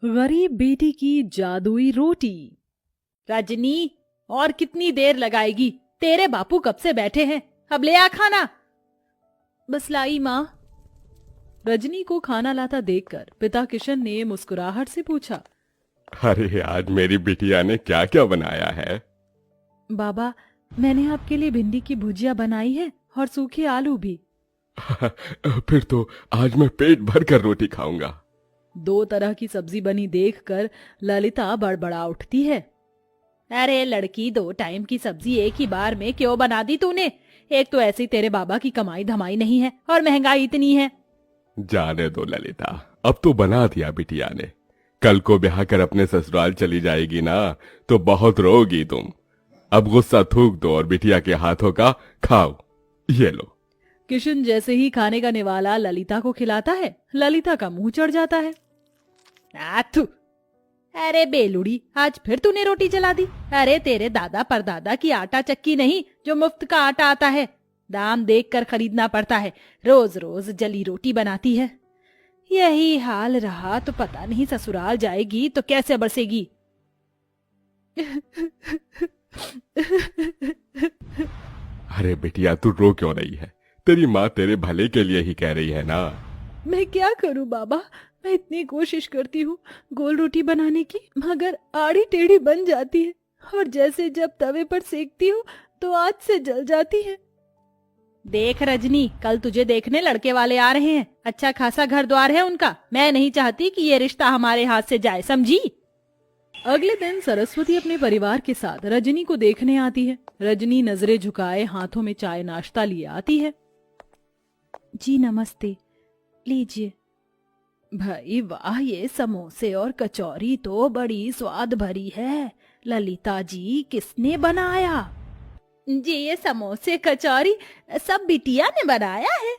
गरीब बेटी की जादुई रोटी। रजनी, और कितनी देर लगाएगी? तेरे बापू कब से बैठे हैं, अब ले आ खाना। बस लाई माँ। रजनी को खाना लाता देखकर पिता किशन ने मुस्कुराहट से पूछा, अरे आज मेरी बिटिया ने क्या क्या बनाया है? बाबा, मैंने आपके लिए भिंडी की भुजिया बनाई है और सूखे आलू भी। फिर तो आज मैं पेट भर कर रोटी खाऊंगा। 2 तरह की सब्जी बनी देखकर ललिता बड़बड़ा उठती है। अरे लड़की, 2 टाइम की सब्जी एक ही बार में क्यों बना दी तूने? एक तो ऐसी तेरे बाबा की कमाई धमाई नहीं है और महंगाई इतनी है। जाने दो ललिता, अब तो बना दिया बिटिया ने। कल को ब्याह कर अपने ससुराल चली जाएगी ना, तो बहुत रोगी तुम। अब गुस्सा थूक दो और बिटिया के हाथों का खाओ। ये लो। किशन जैसे ही खाने का निवाला ललिता को खिलाता है, ललिता का मुंह चढ़ जाता है। आथू! अरे बेलुड़ी, आज फिर तूने रोटी जला दी। अरे तेरे दादा परदादा की आटा चक्की नहीं जो मुफ्त का आटा आता है, दाम देखकर खरीदना पड़ता है। रोज रोज जली रोटी बनाती है। यही हाल रहा तो पता नहीं ससुराल जाएगी तो कैसे बरसेगी। अरे बिटिया, तू रो क्यों रही है? तेरी माँ तेरे भले के लिए ही कह रही है ना। मैं क्या करूं बाबा, मैं इतनी कोशिश करती हूँ गोल रोटी बनाने की, मगर आड़ी टेढ़ी बन जाती है और जैसे जब तवे पर सेकती हूँ तो आग से जल जाती है। देख रजनी, कल तुझे देखने लड़के वाले आ रहे हैं। अच्छा खासा घर द्वार है उनका। मैं नहीं चाहती कि ये रिश्ता हमारे हाथ से जाए, समझी? अगले दिन सरस्वती अपने परिवार के साथ रजनी को देखने आती है। रजनी नजरें झुकाए हाथों में चाय नाश्ता लिए आती है। जी नमस्ते, लीजिए। भाई वाह, ये समोसे और कचौरी तो बड़ी स्वाद भरी है। ललिता जी, किसने बनाया? जी ये समोसे कचौरी सब बिटिया ने बनाया है।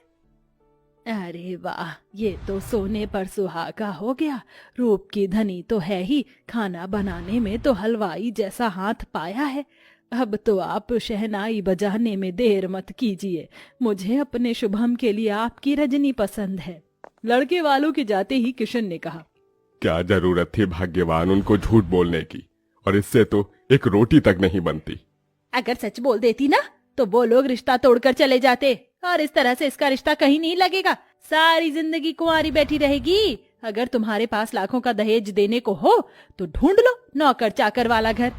अरे वाह, ये तो सोने पर सुहागा हो गया। रूप की धनी तो है ही, खाना बनाने में तो हलवाई जैसा हाथ पाया है। अब तो आप शहनाई बजाने में देर मत कीजिए। मुझे अपने शुभम के लिए आपकी रजनी पसंद है। लड़के वालों के जाते ही किशन ने कहा, क्या जरूरत थी भाग्यवान उनको झूठ बोलने की, और इससे तो एक रोटी तक नहीं बनती। अगर सच बोल देती ना तो वो लोग रिश्ता तोड़कर चले जाते, और इस तरह से इसका रिश्ता कहीं नहीं लगेगा। सारी जिंदगी कुंवारी बैठी रहेगी। अगर तुम्हारे पास लाखों का दहेज देने को हो तो ढूंढ लो नौकर चाकर वाला घर।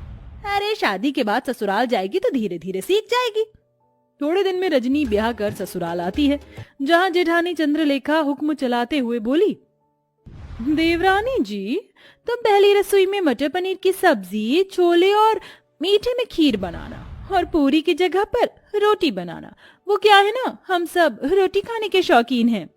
अरे शादी के बाद ससुराल जाएगी तो धीरे धीरे सीख जाएगी। थोड़े दिन में रजनी ब्याह कर ससुराल आती है, जहाँ जेठानी चंद्रलेखा हुक्म चलाते हुए बोली, देवरानी जी, तुम पहली रसोई में मटर पनीर की सब्जी, छोले और मीठे में खीर बनाना, और पूरी की जगह पर रोटी बनाना। वो क्या है ना, हम सब रोटी खाने के शौकीन हैं।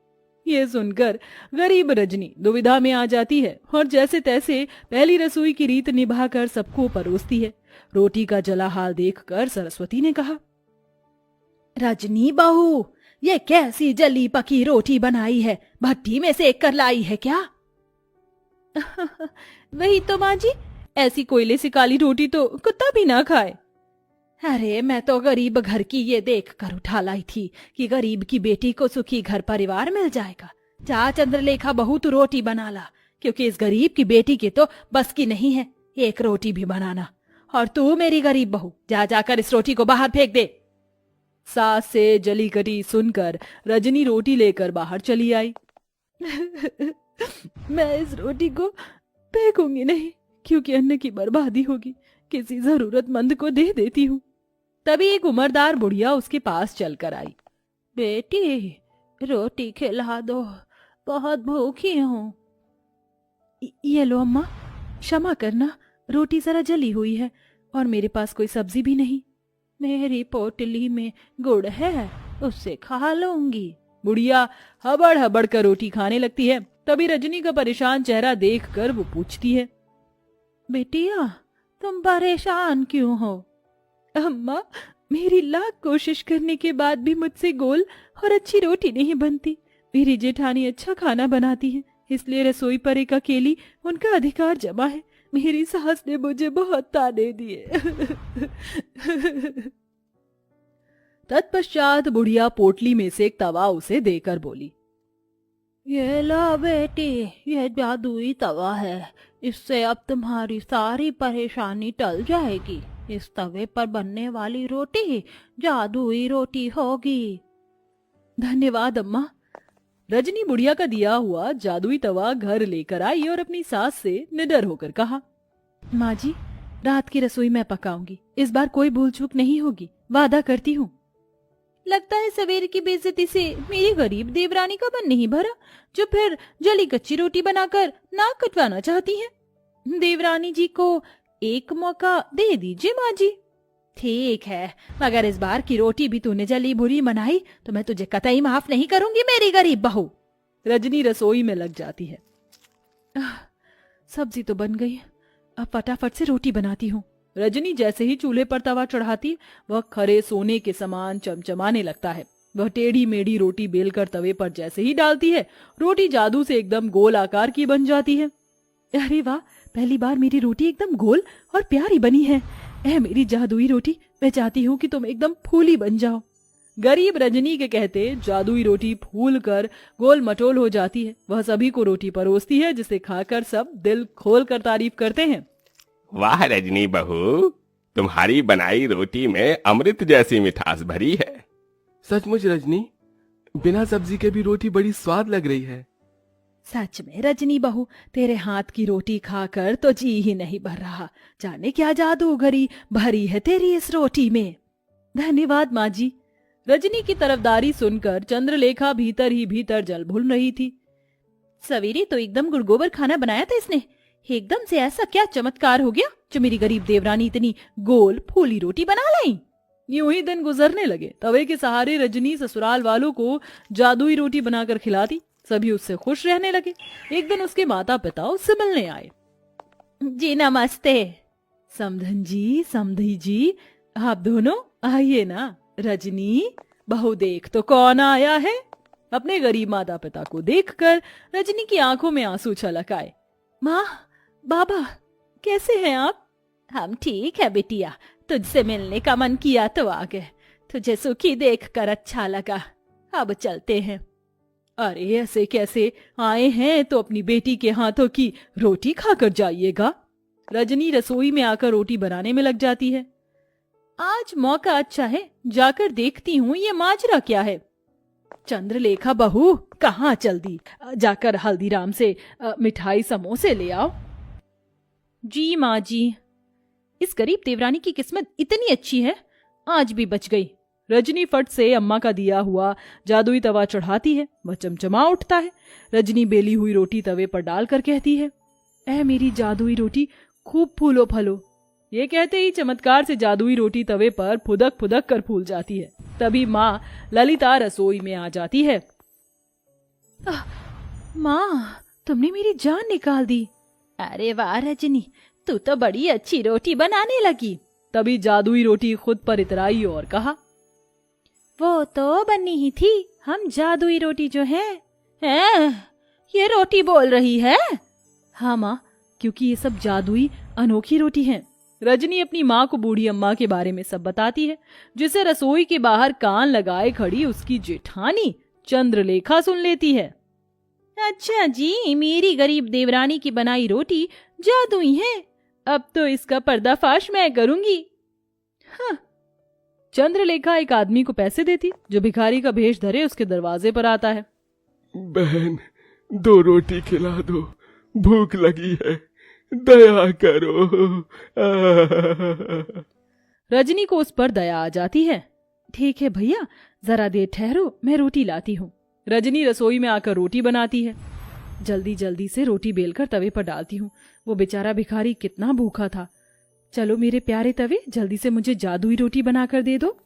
ये सुनकर गरीब रजनी दुविधा में आ जाती है और जैसे तैसे पहली रसोई की रीत निभाकर सबको परोसती है। रोटी का जला हाल देखकर सरस्वती ने कहा, रजनी बहू, ये कैसी जली पकी रोटी बनाई है? भट्टी में सेक कर लाई है क्या? वही तो माँ जी, ऐसी कोयले से काली रोटी तो कुत्ता भी ना खाए। अरे मैं तो गरीब घर की ये देख कर उठा लाई थी कि गरीब की बेटी को सुखी घर परिवार मिल जाएगा। जा चंद्रलेखा बहू, तू रोटी बना ला, क्योंकि इस गरीब की बेटी की तो बस की नहीं है एक रोटी भी बनाना। और तू मेरी गरीब बहू, जा जाकर इस रोटी को बाहर फेंक दे। सास से जली कटी सुनकर रजनी रोटी लेकर बाहर चली आई। मैं इस रोटी को फेंकूंगी नहीं, क्योंकि अन्न की बर्बादी होगी। किसी जरूरतमंद को दे देती हूँ। तभी एक उम्रदार बुढ़िया उसके पास चलकर आई। बेटी, रोटी खिला दो, बहुत भूखी हूँ। ये लो अम्मा, क्षमा करना, रोटी जरा जली हुई है और मेरे पास कोई सब्जी भी नहीं। मेरी पोटली में गुड़ है, उससे खा लूंगी। बुढ़िया हबड़ हबड़ कर रोटी खाने लगती है। तभी रजनी का परेशान चेहरा देखकर वो पूछती है, बेटिया, तुम परेशान क्यों हो? अम्मा, मेरी लाख कोशिश करने के बाद भी मुझसे गोल और अच्छी रोटी नहीं बनती। मेरी जेठानी अच्छा खाना बनाती है, इसलिए रसोई पर एक अकेली उनका अधिकार जमा है। मेरी सास ने मुझे बहुत ताने दिए। तत्पश्चात बुढ़िया पोटली में से एक तवा उसे देकर बोली, ये लो बेटी, ये जादुई तवा है। इससे अब तुम्हारी सारी परेशानी टल जाएगी। इस तवे पर बनने वाली रोटी जादुई रोटी होगी। धन्यवाद अम्मा। रजनी बुढ़िया का दिया हुआ जादुई तवा घर लेकर आई और अपनी सास से निडर होकर कहा, माँ जी, रात की रसोई मैं पकाऊंगी। इस बार कोई भूल चूक नहीं होगी, वादा करती हूँ। लगता है सवेरे की बेइज्जती से मेरी गरीब देवरानी का मन नहीं भरा, जो फिर जली कच्ची रोटी बनाकर नाक कटवाना चाहती हैं। देवरानी जी को एक मौका दे दीजिए माँ जी। ठीक है, मगर इस बार की रोटी भी तूने जली बुरी बनाई तो मैं तुझे कतई माफ नहीं करूंगी, मेरी गरीब बहू। रजनी रसोई में लग जाती है। सब्जी तो बन गई, अब फटाफट से रोटी बनाती हूँ। रजनी जैसे ही चूल्हे पर तवा चढ़ाती, वह खरे सोने के समान चमचमाने लगता है। वह टेढ़ी मेढ़ी रोटी बेलकर तवे पर जैसे ही डालती है, रोटी जादू से एकदम गोल आकार की बन जाती है। अरे वाह, पहली बार मेरी रोटी एकदम गोल और प्यारी बनी है। ऐ मेरी जादुई रोटी, मैं चाहती हूँ कि तुम एकदम फूली बन जाओ। गरीब रजनी के कहते जादुई रोटी फूल कर गोल मटोल हो जाती है। वह सभी को रोटी परोसती है, जिसे खाकर सब दिल खोल कर तारीफ करते हैं। वाह रजनी बहू, तुम्हारी बनाई रोटी में अमृत जैसी मिठास भरी है। सचमुच रजनी, बिना सब्जी के भी रोटी बड़ी स्वाद लग रही है। सच में रजनी बहू, तेरे हाथ की रोटी खाकर तो जी ही नहीं भर रहा। जाने क्या जादूगरी भरी है तेरी इस रोटी में। धन्यवाद माँ जी। रजनी की तरफदारी सुनकर चंद्रलेखा भीतर ही भीतर जल भूल रही थी। सवेरे तो एकदम गुड़गोबर खाना बनाया था इसने, एकदम से ऐसा क्या चमत्कार हो गया जो मेरी गरीब देवरानी इतनी गोल फूली रोटी बना लाई। यूं ही दिन गुजरने लगे। तवे के सहारे रजनी ससुराल वालों को जादुई रोटी बनाकर खिलाती। सभी उससे खुश रहने लगे। एक दिन उसके माता पिता उससे मिलने आए। जी नमस्ते। समधन जी, समधी जी, आप दोनों आइए ना। रजनी बहू, देख तो कौन आया है। अपने गरीब माता पिता को देखकर रजनी की आंखों में आंसू छलक आए। माँ, बाबा, कैसे हैं आप? हम ठीक है बिटिया, तुझसे मिलने का मन किया तो आ गए। तुझे सुखी देखकर अच्छा लगा, अब चलते हैं। अरे ऐसे कैसे आए हैं, तो अपनी बेटी के हाथों की रोटी खाकर जाइएगा। रजनी रसोई में आकर रोटी बनाने में लग जाती है। आज मौका अच्छा है, जाकर देखती हूँ ये माजरा क्या है। चंद्रलेखा बहू, कहाँ चल दी? जाकर हल्दीराम से मिठाई समोसे ले आओ। जी माँ जी। इस गरीब देवरानी की किस्मत इतनी अच्छी है, आज भी बच गई। रजनी फट से अम्मा का दिया हुआ जादुई तवा चढ़ाती है। वह चमचमा उठता है। रजनी बेली हुई रोटी तवे पर डालकर कहती है, ऐ मेरी जादुई रोटी, खूब फूलो फलो। ये कहते ही चमत्कार से जादुई रोटी तवे पर फुदक फुदक कर फूल जाती है। तभी माँ ललिता रसोई में आ जाती है। माँ, तुमने मेरी जान निकाल दी। अरे वाह रजनी, तू तो बड़ी अच्छी रोटी बनाने लगी। तभी जादुई रोटी खुद पर इतराई और कहा, वो तो बनी ही थी, हम जादुई रोटी जो है। ये रोटी बोल रही है? हाँ माँ, क्योंकि ये सब जादुई अनोखी रोटी है। रजनी अपनी माँ को बूढ़ी अम्मा के बारे में सब बताती है, जिसे रसोई के बाहर कान लगाए खड़ी उसकी जेठानी चंद्रलेखा सुन लेती है। अच्छा जी, मेरी गरीब देवरानी की बनाई रोटी जादुई है, अब तो इसका पर्दाफाश मैं करूंगी। हाँ। चंद्रलेखा एक आदमी को पैसे देती, जो भिखारी का भेष धरे उसके दरवाजे पर आता है। बहन, 2 रोटी खिला दो, भूख लगी है, दया करो। रजनी को उस पर दया आ जाती है। ठीक है भैया, जरा देर ठहरो, मैं रोटी लाती हूँ। रजनी रसोई में आकर रोटी बनाती है। जल्दी जल्दी से रोटी बेलकर तवे पर डालती हूँ। वो बेचारा भिखारी कितना भूखा था। चलो मेरे प्यारे तवे, जल्दी से मुझे जादुई रोटी बनाकर दे दो।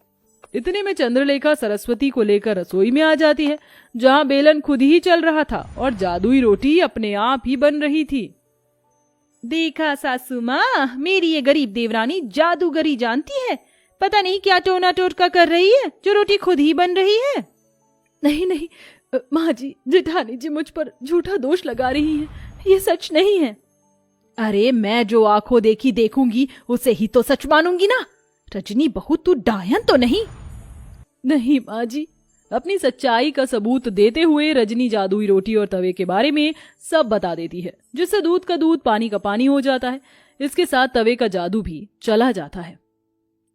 इतने में चंद्रलेखा सरस्वती को लेकर रसोई में आ जाती है, जहाँ बेलन खुद ही चल रहा था और जादुई रोटी अपने आप ही बन रही थी। देखा सासू माँ, मेरी ये गरीब देवरानी जादूगरी जानती है। पता नहीं क्या टोना टोटका कर रही है, जो रोटी खुद ही बन रही है। नहीं नहीं माँ जी, जेठानी जी मुझ पर झूठा दोष लगा रही है, ये सच नहीं है। अरे मैं जो आंखों देखी देखूंगी उसे ही तो सच मानूंगी ना। रजनी बहू, तू डायन तो नहीं? नहीं माँ जी, अपनी सच्चाई का सबूत देते हुए रजनी जादुई रोटी और तवे के बारे में सब बता देती है, जिससे दूध का दूध पानी का पानी हो जाता है। इसके साथ तवे का जादू भी चला जाता है।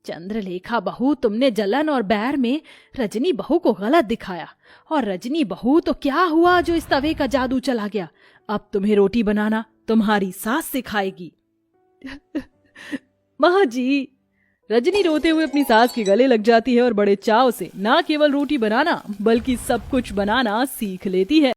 चंद्रलेखा बहू, तुमने जलन और बैर में रजनी बहू को गलत दिखाया, और रजनी बहू तो क्या हुआ जो इस तवे का जादू चला गया। अब तुम्हें रोटी बनाना तुम्हारी सास सिखाएगी। माँ जी, रजनी रोते हुए अपनी सास के गले लग जाती है और बड़े चाव से ना केवल रोटी बनाना बल्कि सब कुछ बनाना सीख लेती है।